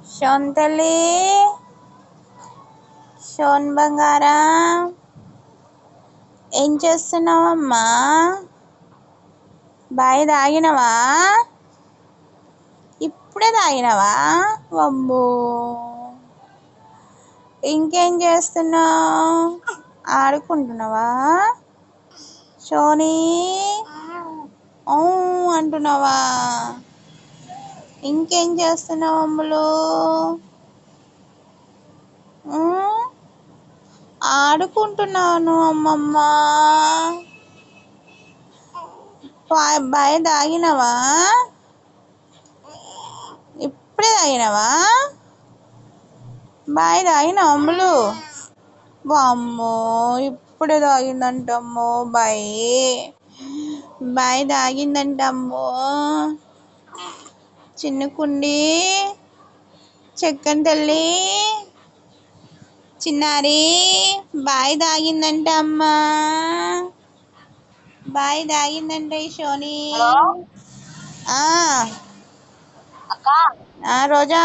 Shown తల్లి, shown బంగారం, ఏం చేస్తున్నావమ్మా? బాయ్ తాగినవా? ఇప్పుడే తాగినవా? అమ్మో, ఇంకేం చేస్తున్నావు? ఆడుకుంటున్నావా? షోనీ అంటున్నావా? ఇంకేం చేస్తున్నావు అమ్ములు? ఆడుకుంటున్నాను అమ్మమ్మ. బాయ్ తాగినవా? ఇప్పుడే తాగినవా? బాయ్ తాగినావు అమ్ములు? అమ్మో, ఇప్పుడే తాగిందంటమ్మో బాయ్ తాగిందంటమ్మో. చిన్నుకుండి, చెక్కన్ తల్లి, చిన్నారి బాయ్ తాగిందంట అమ్మా. బాయ్ తాగిందంట ఈ షోని. రోజా.